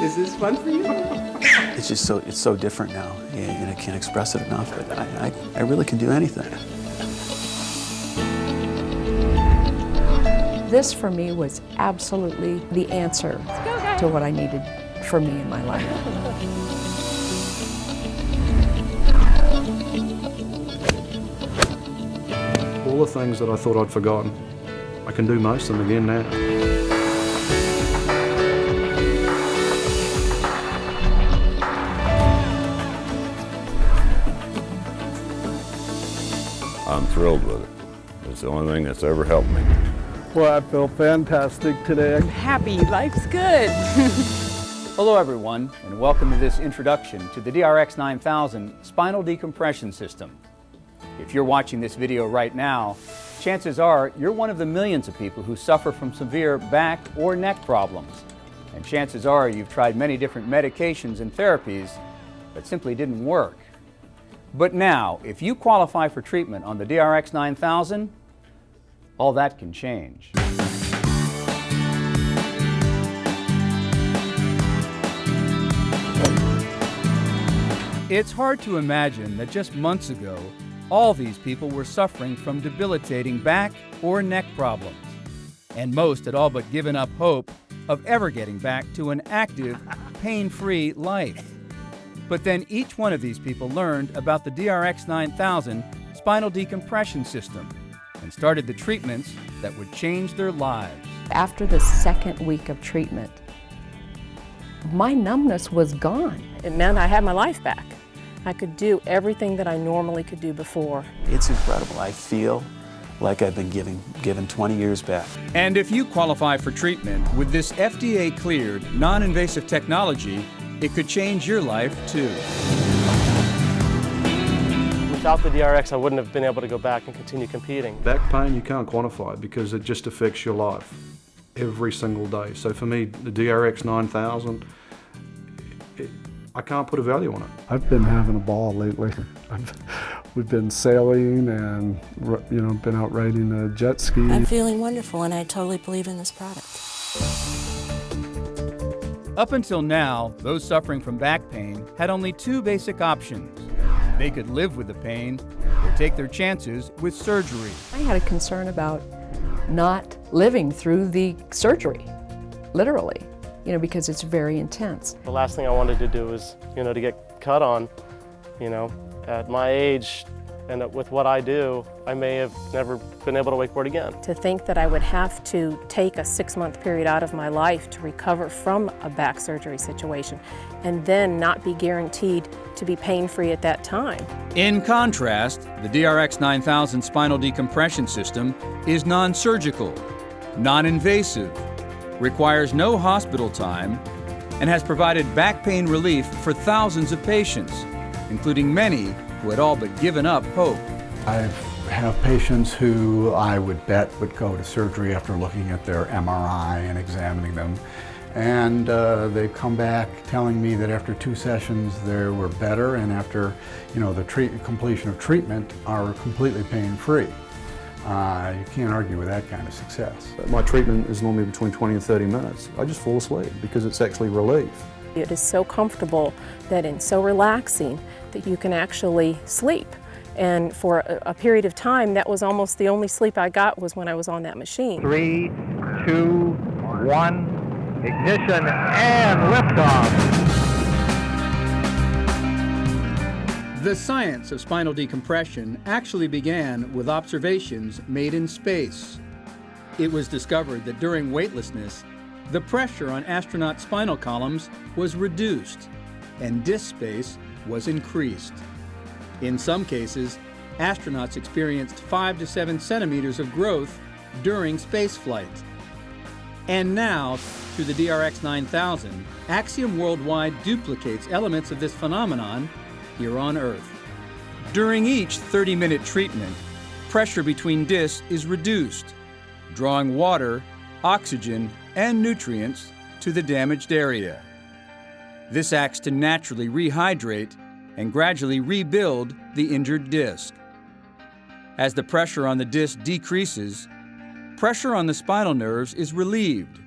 Is this fun for you? It's just it's so different now, and I can't express it enough, but I really can do anything. This for me was absolutely the answer to what I needed for me in my life. All the things that I thought I'd forgotten, I can do most of them again now. I'm thrilled with it. It's the only thing that's ever helped me. Well, I feel fantastic today. I'm happy, life's good. Hello everyone, and welcome to this introduction to the DRX 9000 spinal decompression system. If you're watching this video right now, chances are you're one of the millions of people who suffer from severe back or neck problems. And chances are you've tried many different medications and therapies that simply didn't work. But now, if you qualify for treatment on the DRX 9000, all that can change. It's hard to imagine that just months ago, all these people were suffering from debilitating back or neck problems. And most had all but given up hope of ever getting back to an active, pain-free life. But then each one of these people learned about the DRX 9000 spinal decompression system and started the treatments that would change their lives. After the second week of treatment, my numbness was gone. It meant I had my life back. I could do everything that I normally could do before. It's incredible. I feel like I've been given 20 years back. And if you qualify for treatment with this FDA-cleared, non-invasive technology, it could change your life too. Without the DRX, I wouldn't have been able to go back and continue competing. Back pain you can't quantify because it just affects your life every single day. So for me, the DRX 9000, I can't put a value on it. I've been having a ball lately. We've been sailing and been out riding a jet ski. I'm feeling wonderful, and I totally believe in this product. Up until now, those suffering from back pain had only two basic options. They could live with the pain or take their chances with surgery. I had a concern about not living through the surgery, literally, because it's very intense. The last thing I wanted to do was, to get cut on, at my age and with what I do, I may have never been able to wakeboard again. To think that I would have to take a 6-month period out of my life to recover from a back surgery situation and then not be guaranteed to be pain-free at that time. In contrast, the DRX 9000 spinal decompression system is non-surgical, non-invasive, requires no hospital time, and has provided back pain relief for thousands of patients, including many who had all but given up hope. I have patients who I would bet would go to surgery after looking at their MRI and examining them. And they've come back telling me that after 2 sessions they were better, and after the completion of treatment are completely pain-free. You can't argue with that kind of success. My treatment is normally between 20 and 30 minutes. I just fall asleep because it's actually relief. It is so comfortable and so relaxing that you can actually sleep. And for a period of time, that was almost the only sleep I got was when I was on that machine. 3, 2, 1, ignition and liftoff. The science of spinal decompression actually began with observations made in space. It was discovered that during weightlessness, the pressure on astronaut spinal columns was reduced and disk space was increased. In some cases, astronauts experienced 5 to 7 centimeters of growth during spaceflight. And now, through the DRX 9000, Axiom Worldwide duplicates elements of this phenomenon here on Earth. During each 30-minute treatment, pressure between discs is reduced, drawing water, oxygen, and nutrients to the damaged area. This acts to naturally rehydrate and gradually rebuild the injured disc. As the pressure on the disc decreases, pressure on the spinal nerves is relieved,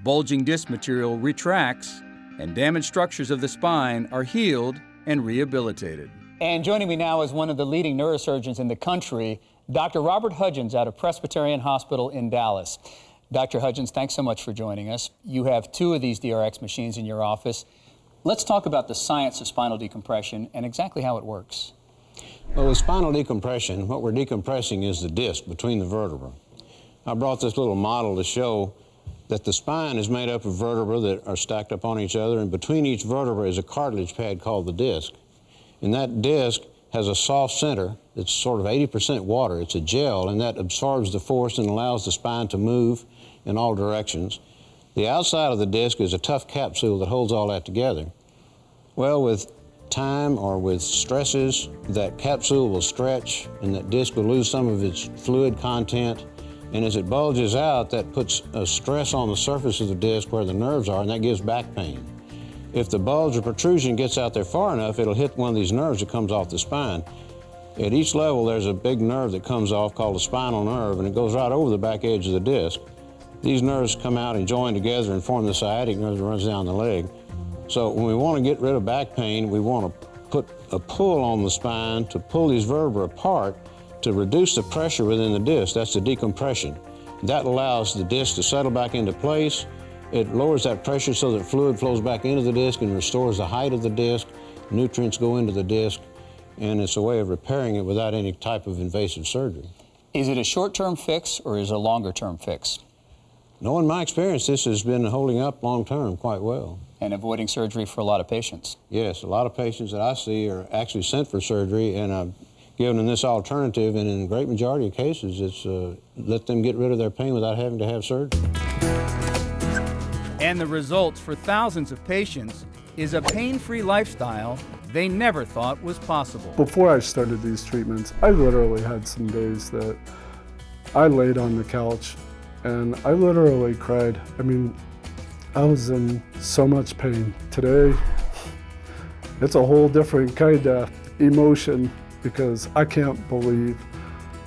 bulging disc material retracts, and damaged structures of the spine are healed and rehabilitated. And joining me now is one of the leading neurosurgeons in the country, Dr. Robert Hudgens out of Presbyterian Hospital in Dallas. Dr. Hudgens, thanks so much for joining us. You have 2 of these DRX machines in your office. Let's talk about the science of spinal decompression and exactly how it works. Well, with spinal decompression, what we're decompressing is the disc between the vertebrae. I brought this little model to show that the spine is made up of vertebrae that are stacked up on each other, and between each vertebra is a cartilage pad called the disc. And that disc has a soft center that's sort of 80% water. It's a gel, and that absorbs the force and allows the spine to move in all directions. The outside of the disc is a tough capsule that holds all that together. Well, with time or with stresses, that capsule will stretch and that disc will lose some of its fluid content. And as it bulges out, that puts a stress on the surface of the disc where the nerves are, and that gives back pain. If the bulge or protrusion gets out there far enough, it'll hit one of these nerves that comes off the spine. At each level, there's a big nerve that comes off called the spinal nerve, and it goes right over the back edge of the disc. These nerves come out and join together and form the sciatic nerve that runs down the leg. So when we want to get rid of back pain, we want to put a pull on the spine to pull these vertebrae apart to reduce the pressure within the disc. That's the decompression. That allows the disc to settle back into place. It lowers that pressure so that fluid flows back into the disc and restores the height of the disc. Nutrients go into the disc, and it's a way of repairing it without any type of invasive surgery. Is it a short-term fix or is it a longer-term fix? No, in my experience, this has been holding up long-term quite well. And avoiding surgery for a lot of patients? Yes, a lot of patients that I see are actually sent for surgery, and I've given them this alternative, and in a great majority of cases, it's let them get rid of their pain without having to have surgery. And the results for thousands of patients is a pain-free lifestyle they never thought was possible. Before I started these treatments, I literally had some days that I laid on the couch and I literally cried. I mean, I was in so much pain. Today, it's a whole different kind of emotion because I can't believe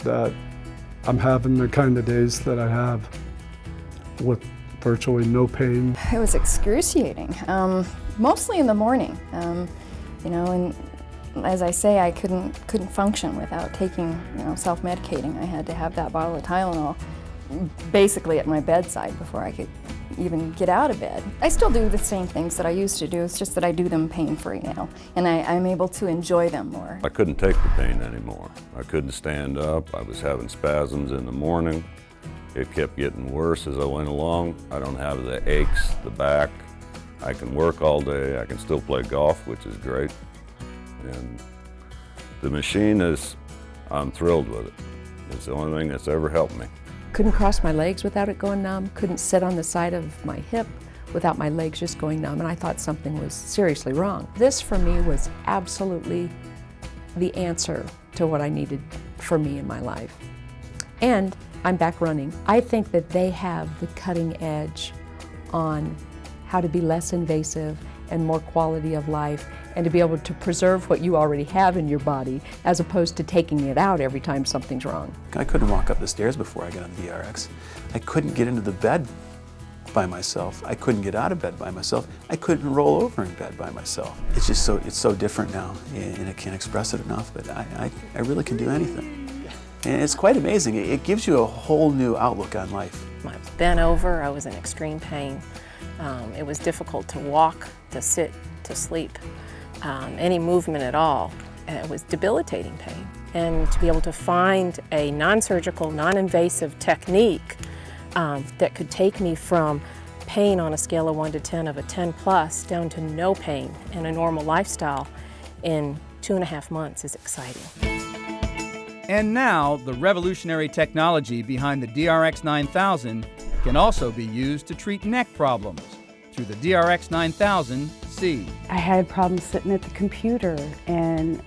that I'm having the kind of days that I have with virtually no pain. It was excruciating, mostly in the morning. You know, and as I say, I couldn't function without taking, self-medicating. I had to have that bottle of Tylenol basically at my bedside before I could even get out of bed. I still do the same things that I used to do, it's just that I do them pain-free now, and I'm able to enjoy them more. I couldn't take the pain anymore. I couldn't stand up. I was having spasms in the morning. It kept getting worse as I went along. I don't have the aches, the back. I can work all day. I can still play golf, which is great. And the machine I'm thrilled with it. It's the only thing that's ever helped me. Couldn't cross my legs without it going numb, couldn't sit on the side of my hip without my legs just going numb, and I thought something was seriously wrong. This for me was absolutely the answer to what I needed for me in my life. And I'm back running. I think that they have the cutting edge on how to be less invasive and more quality of life, and to be able to preserve what you already have in your body as opposed to taking it out every time something's wrong. I couldn't walk up the stairs before I got on the DRX. I couldn't get into the bed by myself. I couldn't get out of bed by myself. I couldn't roll over in bed by myself. It's just so different now, and I can't express it enough, but I really can do anything. And it's quite amazing. It gives you a whole new outlook on life. I was bent over, I was in extreme pain. It was difficult to walk, to sit, to sleep, any movement at all. It was debilitating pain. And to be able to find a non-surgical, non-invasive technique that could take me from pain on a scale of 1 to 10 of a 10 plus down to no pain and a normal lifestyle in 2.5 months is exciting. And now, the revolutionary technology behind the DRX 9000 can also be used to treat neck problems through the DRX 9000C. I had problems sitting at the computer, and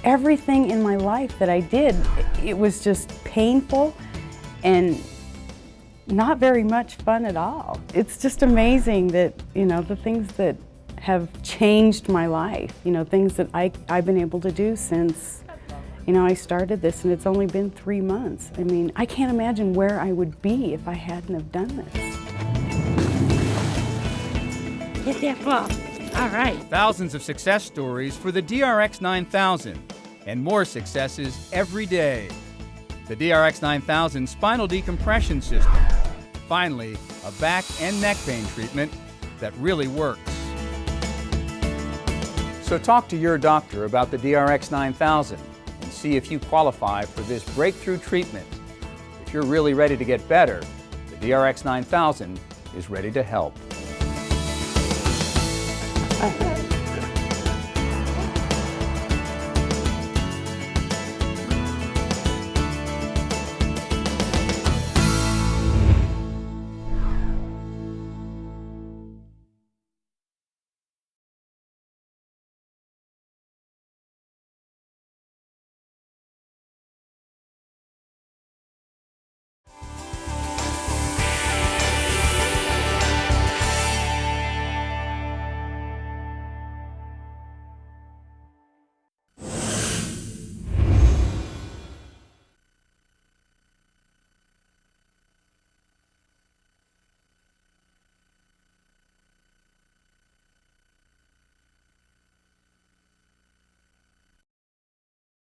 everything in my life that I did, it was just painful and not very much fun at all. It's just amazing that, the things that have changed my life, things that I've been able to do since I started this, and it's only been 3 months. I mean, I can't imagine where I would be if I hadn't have done this. Hit that ball. All right. Thousands of success stories for the DRX 9000 and more successes every day. The DRX 9000 spinal decompression system. Finally, a back and neck pain treatment that really works. So talk to your doctor about the DRX 9000 and see if you qualify for this breakthrough treatment. If you're really ready to get better, the DRX 9000 is ready to help.